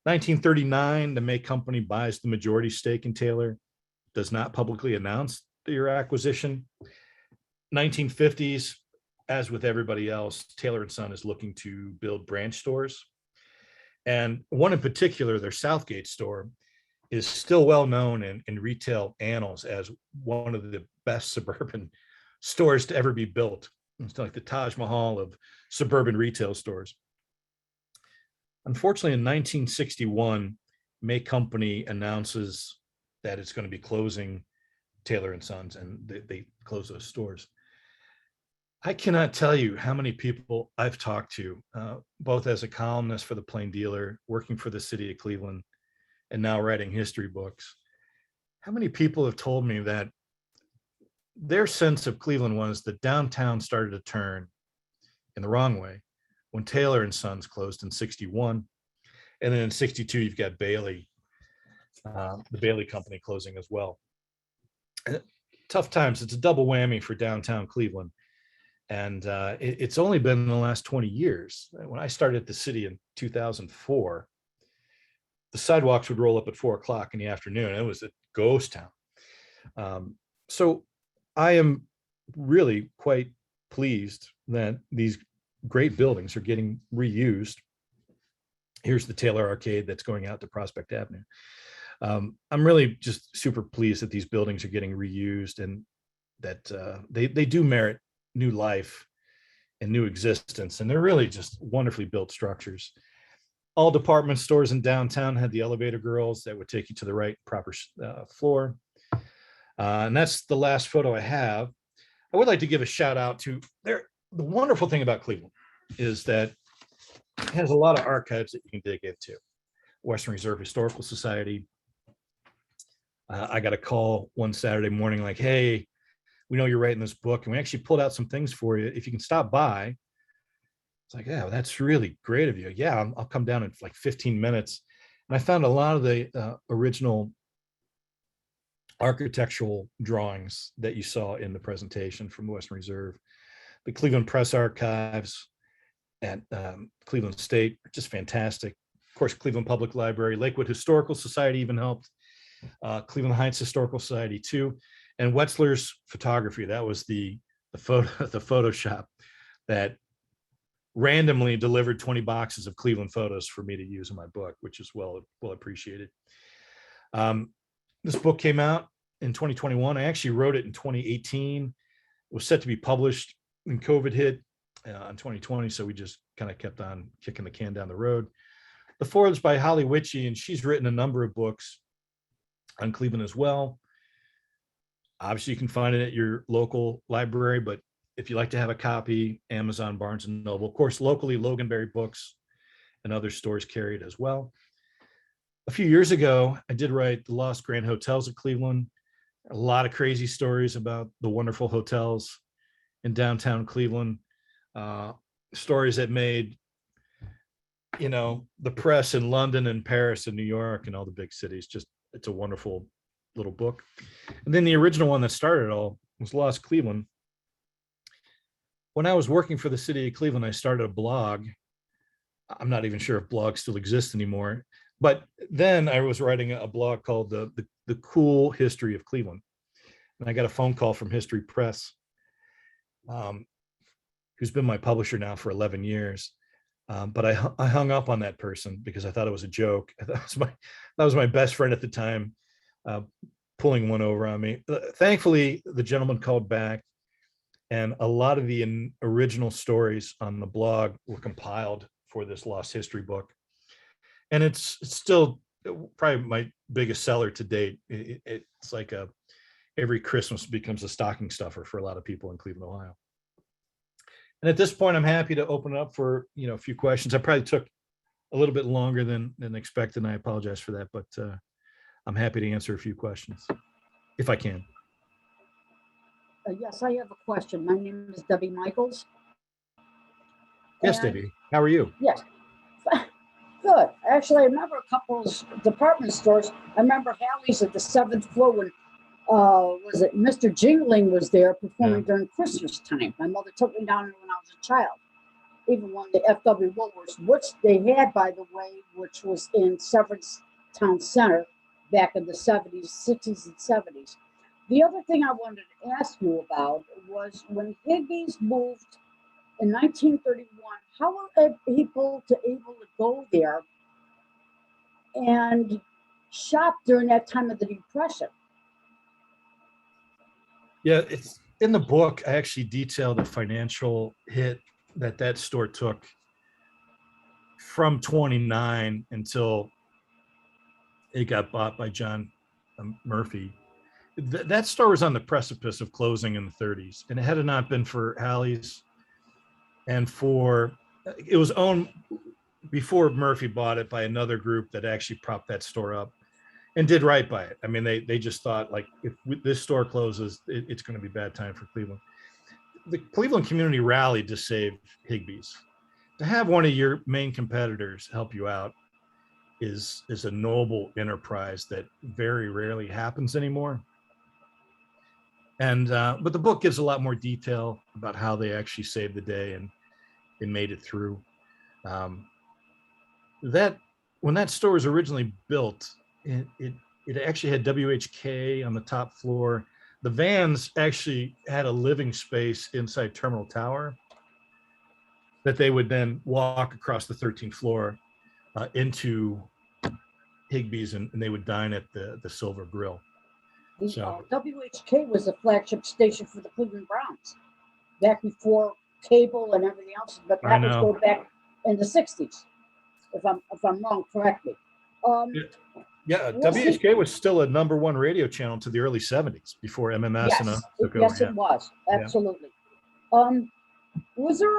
[SPEAKER 2] 1939, the May Company buys the majority stake in Taylor, does not publicly announce their acquisition. 1950s, as with everybody else, Taylor and Son is looking to build branch stores. And one in particular, their Southgate store, is still well known in retail annals as one of the best suburban stores to ever be built. It's like the Taj Mahal of suburban retail stores. Unfortunately, in 1961, May Company announces that it's going to be closing Taylor and Sons, and they close those stores. I cannot tell you how many people I've talked to, both as a columnist for the Plain Dealer, working for the city of Cleveland, and now writing history books. How many people have told me that their sense of Cleveland was that downtown started to turn in the wrong way when Taylor and Sons closed in 61. And then in 62, you've got Bailey, the Bailey Company closing as well. Tough times. It's a double whammy for downtown Cleveland. And it's only been in the last 20 years. When I started at the city in 2004, the sidewalks would roll up at 4 o'clock in the afternoon. It was a ghost town. So I am really quite pleased that these great buildings are getting reused. Here's the Taylor Arcade that's going out to Prospect Avenue. I'm really just super pleased that these buildings are getting reused and that they do merit new life and new existence. And they're really just wonderfully built structures. All department stores in downtown had the elevator girls that would take you to the right proper floor. And that's the last photo I have. I would like to give a shout out to the wonderful thing about Cleveland is that it has a lot of archives that you can dig into. Western Reserve Historical Society. I got a call one Saturday morning like, hey, we know you're writing this book and we actually pulled out some things for you. If you can stop by. It's like, yeah, well, that's really great of you. Yeah, I'll come down in like 15 minutes. And I found a lot of the original architectural drawings that you saw in the presentation from the Western Reserve. The Cleveland Press Archives at Cleveland State, just fantastic. Of course, Cleveland Public Library, Lakewood Historical Society even helped. Cleveland Heights Historical Society too. And Wetzler's photography, that was the Photoshop that randomly delivered 20 boxes of Cleveland photos for me to use in my book, which is well appreciated. This book came out in 2021. I actually wrote it in 2018. It was set to be published when COVID hit in 2020. So we just kind of kept on kicking the can down the road. The foreword is by Halle Brothers, and she's written a number of books on Cleveland as well. Obviously, you can find it at your local library, but if you like to have a copy, Amazon, Barnes and Noble, of course, locally, Loganberry Books and other stores carry it as well. A few years ago, I did write The Lost Grand Hotels of Cleveland. A lot of crazy stories about the wonderful hotels in downtown Cleveland. Stories that made, the press in London and Paris and New York and all the big cities. Just, it's a wonderful little book. And then the original one that started it all was Lost Cleveland. When I was working for the city of Cleveland, I started a blog. I'm not even sure if blogs still exist anymore, but then I was writing a blog called the Cool History of Cleveland. And I got a phone call from History Press, who's been my publisher now for 11 years. But I hung up on that person because I thought it was a joke. That was my best friend at the time, pulling one over on me. Thankfully, the gentleman called back. And a lot of the original stories on the blog were compiled for this lost history book. And it's still probably my biggest seller to date. It's like every Christmas becomes a stocking stuffer for a lot of people in Cleveland, Ohio. And at this point, I'm happy to open it up for a few questions. I probably took a little bit longer than expected, and I apologize for that, but I'm happy to answer a few questions if I can.
[SPEAKER 3] Yes, I have a question. My name is Debbie Michaels.
[SPEAKER 2] Yes, Debbie. How are you?
[SPEAKER 3] Yes. Good. Actually, I remember a couple of department stores. I remember Halle's at the 7th floor when was it Mr. Jingling was there performing during Christmas time. My mother took me down there when I was a child. Even when the F.W. Woolworths, which they had, by the way, which was in Severance Town Center back in the 70s, 60s, and 70s. The other thing I wanted to ask you about was when Higbee's moved in 1931, how were people able to go there and shop during that time of the Depression?
[SPEAKER 2] Yeah, it's in the book. I actually detail the financial hit that store took from 29 until it got bought by John Murphy. That store was on the precipice of closing in the 30s, and it had not been for Halle's and it was owned before Murphy bought it by another group that actually propped that store up. and did right by it. I mean, they just thought, like, if this store closes, it's going to be bad time for Cleveland. The Cleveland community rallied to save Higbee's. To have one of your main competitors help you out is a noble enterprise that very rarely happens anymore. And but the book gives a lot more detail about how they actually saved the day and made it through. That when that store was originally built, it actually had WHK on the top floor. The vans actually had a living space inside Terminal Tower that they would then walk across the 13th floor into Higbee's, and they would dine at the Silver Grill.
[SPEAKER 3] The
[SPEAKER 2] So-
[SPEAKER 3] WHK was a flagship station for the Cleveland Browns back before cable and everything else, but
[SPEAKER 2] I
[SPEAKER 3] that was
[SPEAKER 2] know.
[SPEAKER 3] going back in the 60s. If I'm wrong, correct me.
[SPEAKER 2] Yeah,
[SPEAKER 3] Well, see-
[SPEAKER 2] WHK was still a #1 radio channel to the early 70s before MMS and
[SPEAKER 3] Yes,
[SPEAKER 2] took
[SPEAKER 3] yes,
[SPEAKER 2] over.
[SPEAKER 3] it was absolutely. Was there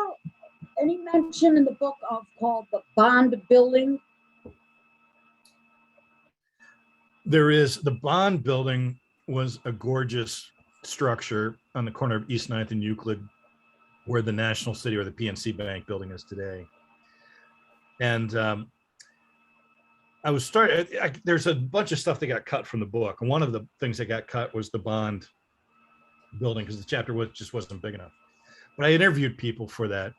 [SPEAKER 3] any mention in the book of called the Bond Building?
[SPEAKER 2] There is the Bond Building was a gorgeous structure on the corner of East 9th and Euclid, where the National City or the PNC Bank building is today. And there's a bunch of stuff that got cut from the book. And one of the things that got cut was the Bond Building because the chapter just wasn't big enough. But I interviewed people for that.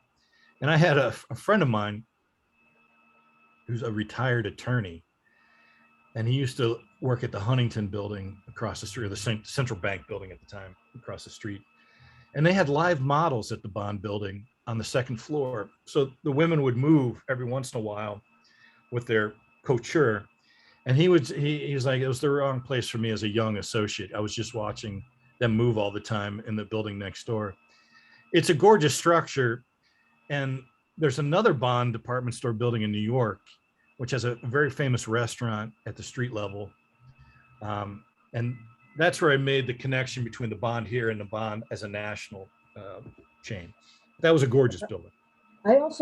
[SPEAKER 2] And I had a friend of mine who's a retired attorney. And he used to work at the Huntington Building across the street, or the Central Bank Building at the time, across the street. And they had live models at the Bond Building on the 2nd floor. So the women would move every once in a while with their couture. And he was like, it was the wrong place for me as a young associate. I was just watching them move all the time in the building next door. It's a gorgeous structure. And there's another Bond department store building in New York, which has a very famous restaurant at the street level. And that's where I made the connection between the Bond here and the Bond as a national chain. That was a gorgeous building.
[SPEAKER 3] I don't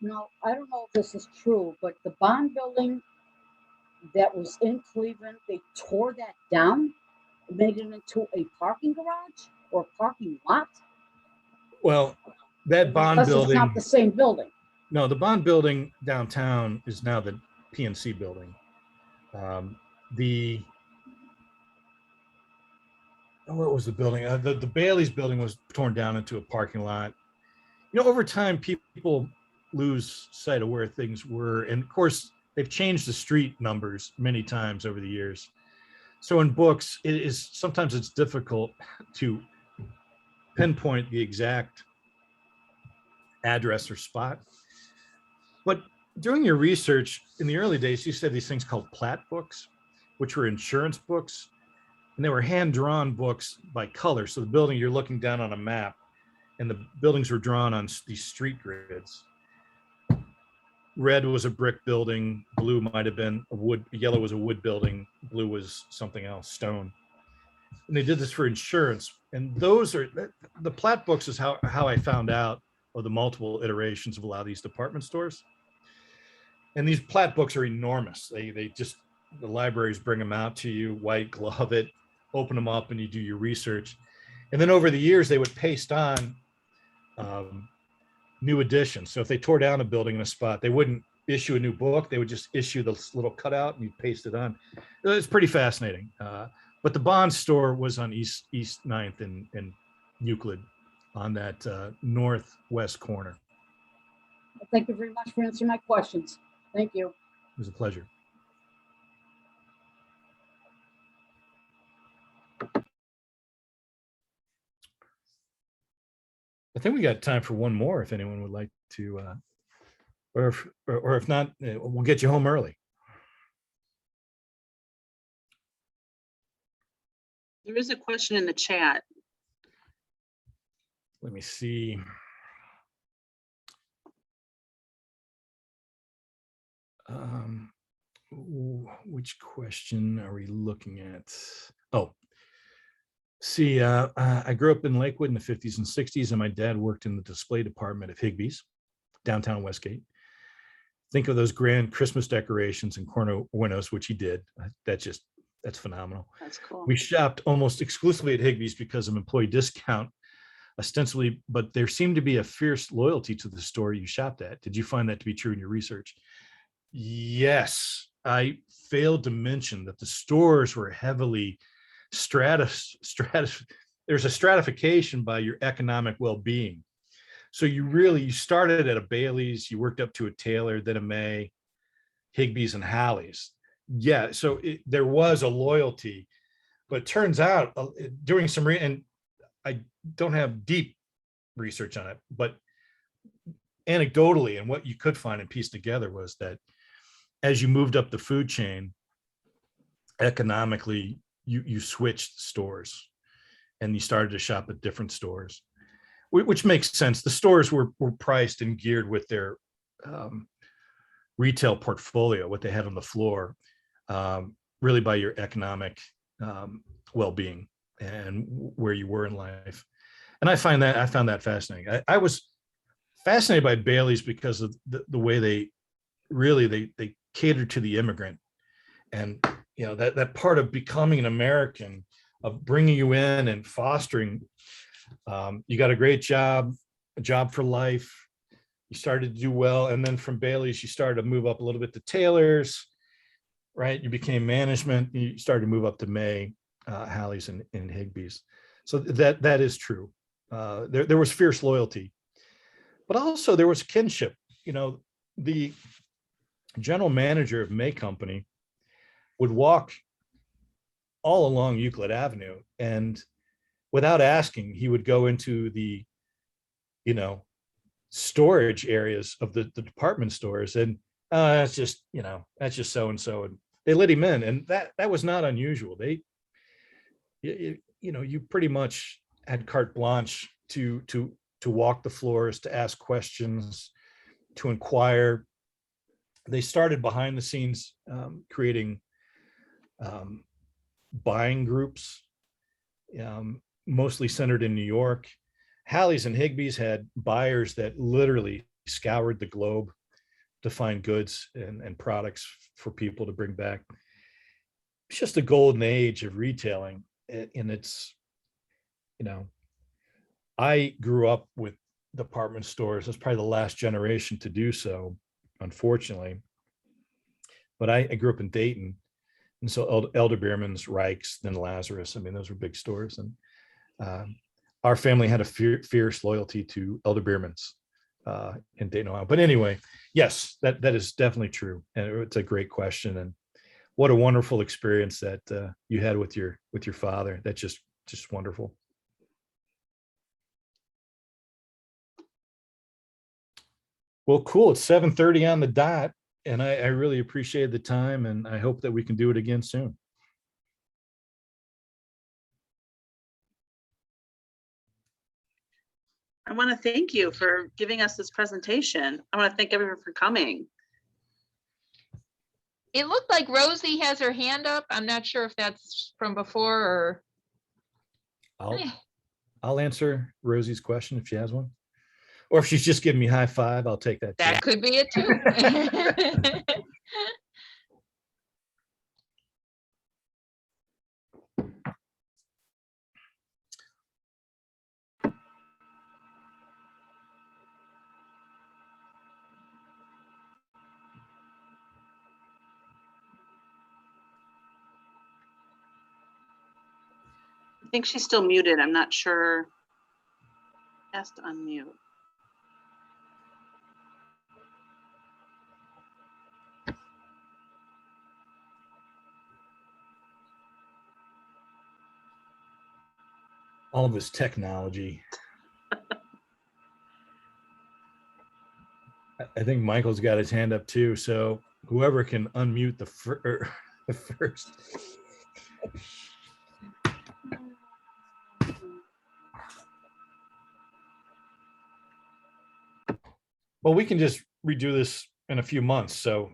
[SPEAKER 3] know if this is true, but the Bond Building that was in Cleveland, they tore that down, made it into a parking garage or parking lot.
[SPEAKER 2] Well, that Bond
[SPEAKER 3] Unless
[SPEAKER 2] building,
[SPEAKER 3] it's not the same building.
[SPEAKER 2] no, the Bond building downtown is now the PNC building. What was the building? The Bailey's building was torn down into a parking lot. You know, over time, people lose sight of where things were. And of course, they've changed the street numbers many times over the years. So in books, sometimes it's difficult to pinpoint the exact address or spot. But during your research in the early days, you said these things called plat books, which were insurance books. And they were hand-drawn books by color. So the building, you're looking down on a map, and the buildings were drawn on these street grids. Red was a brick building, blue might have been a wood, yellow was a wood building, blue was something else, stone. And they did this for insurance. And the plat books is how I found out of the multiple iterations of a lot of these department stores. And these plat books are enormous. The libraries bring them out to you, white glove it, open them up, and you do your research. And then over the years, they would paste on new editions. So if they tore down a building in a spot, they wouldn't issue a new book. They would just issue this little cutout and you paste it on. It's pretty fascinating. But the Bond store was on East 9th and Euclid on that northwest corner.
[SPEAKER 3] Thank you very much for answering my questions. Thank you.
[SPEAKER 2] It was a pleasure. I think we got time for one more if anyone would like to, or if not, we'll get you home early.
[SPEAKER 1] There is a question in the chat.
[SPEAKER 2] Let me see. Which question are we looking at? Oh, see, I grew up in Lakewood in the 50s and 60s, and my dad worked in the display department of Higbee's, downtown Westgate. think of those grand Christmas decorations and corner windows, which he did. That's phenomenal.
[SPEAKER 1] That's cool.
[SPEAKER 2] We shopped almost exclusively at Higbee's because of employee discount, ostensibly, but there seemed to be a fierce loyalty to the store you shopped at. Did you find that to be true in your research? Yes, I failed to mention that the stores were heavily there's a stratification by your economic well-being. So you started at a Bailey's, you worked up to a Taylor, then a May, Higbee's and Halle's. Yeah, so there was a loyalty, but it turns out doing some, and I don't have deep research on it, but anecdotally, and what you could find and piece together was that as you moved up the food chain, economically, you switched stores and you started to shop at different stores, which makes sense. The stores were priced and geared with their retail portfolio, what they had on the floor, really by your economic well-being and where you were in life. And I found that fascinating. I was fascinated by Bailey's because of the way they catered to the immigrant, and that part of becoming an American, of bringing you in and fostering. You got a great job, a job for life. You started to do well, and then from Bailey's you started to move up a little bit to Taylor's, right? You became management. You started to move up to May, Halle's, and Higbee's. So that is true. There was fierce loyalty, but also there was kinship. The general manager of May Company would walk all along Euclid Avenue, and without asking, he would go into the, storage areas of the department stores, and that's just so-and-so. And they let him in, and that was not unusual. You pretty much had carte blanche to walk the floors, to ask questions, to inquire. They started behind the scenes creating buying groups, mostly centered in New York. Halle's and Higbee's had buyers that literally scoured the globe to find goods and products for people to bring back. It's just a golden age of retailing. And it's, I grew up with department stores. I was probably the last generation to do so, unfortunately. But I grew up in Dayton. And so Elder Beerman's, Reich's, then Lazarus. I mean, those were big stores. And our family had a fierce loyalty to Elder Beerman's in Dayton, Ohio. But anyway, yes, that is definitely true. And it's a great question. And what a wonderful experience that you had with your father. That's just wonderful. Well, cool. It's 7:30 on the dot. And I really appreciate the time, and I hope that we can do it again soon.
[SPEAKER 1] I want to thank you for giving us this presentation. I want to thank everyone for coming.
[SPEAKER 4] It looked like Rosie has her hand up. I'm not sure if that's from before or.
[SPEAKER 2] I'll answer Rosie's question if she has one. Or if she's just giving me high five, I'll take that.
[SPEAKER 4] That could be it too.
[SPEAKER 1] I think she's still muted. I'm not sure. Has to unmute.
[SPEAKER 2] All of this technology. I think Michael's got his hand up too. So whoever can unmute the first. Well, we can just redo this in a few months. So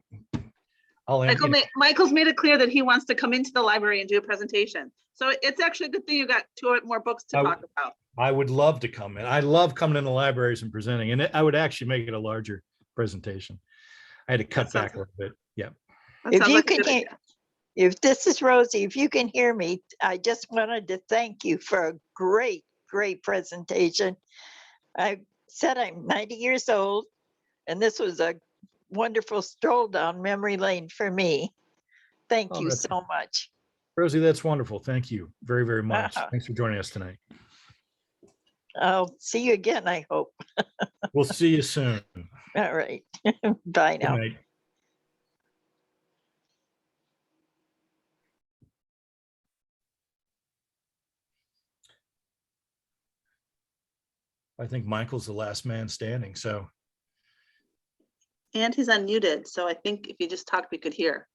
[SPEAKER 2] I'll answer.
[SPEAKER 1] Michael's made it clear that he wants to come into the library and do a presentation. So it's actually a good thing you got 2 more books to talk about.
[SPEAKER 2] I would love to come in. I love coming in the libraries and presenting, and I would actually make it a larger presentation. I had to cut
[SPEAKER 1] That sounds
[SPEAKER 2] back a little bit. Yeah.
[SPEAKER 1] That
[SPEAKER 5] If
[SPEAKER 1] sounds
[SPEAKER 5] you
[SPEAKER 1] like a
[SPEAKER 5] can
[SPEAKER 1] good
[SPEAKER 5] hear-
[SPEAKER 1] idea.
[SPEAKER 5] If this is Rosie, if you can hear me, I just wanted to thank you for a great, great presentation. I said I'm 90 years old, and this was a wonderful stroll down memory lane for me. Thank
[SPEAKER 2] Oh,
[SPEAKER 5] you
[SPEAKER 2] that's-
[SPEAKER 5] so much.
[SPEAKER 2] Rosie, that's wonderful. Thank you very, very much.
[SPEAKER 5] Uh-huh.
[SPEAKER 2] Thanks for joining us tonight.
[SPEAKER 5] I'll see you again, I hope.
[SPEAKER 2] We'll see you soon.
[SPEAKER 5] All right. Bye
[SPEAKER 2] Good
[SPEAKER 5] now.
[SPEAKER 2] night. I think Michael's the last man standing, so
[SPEAKER 1] And he's unmuted, so I think if you just talk, we could hear.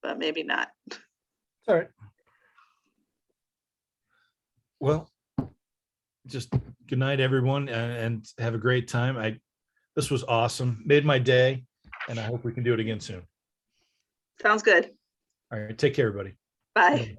[SPEAKER 1] But maybe not.
[SPEAKER 2] all right. Well, just good night, everyone, and have a great time. This was awesome. Made my day, and I hope we can do it again soon.
[SPEAKER 1] Sounds good.
[SPEAKER 2] All right, take care, everybody.
[SPEAKER 1] Bye.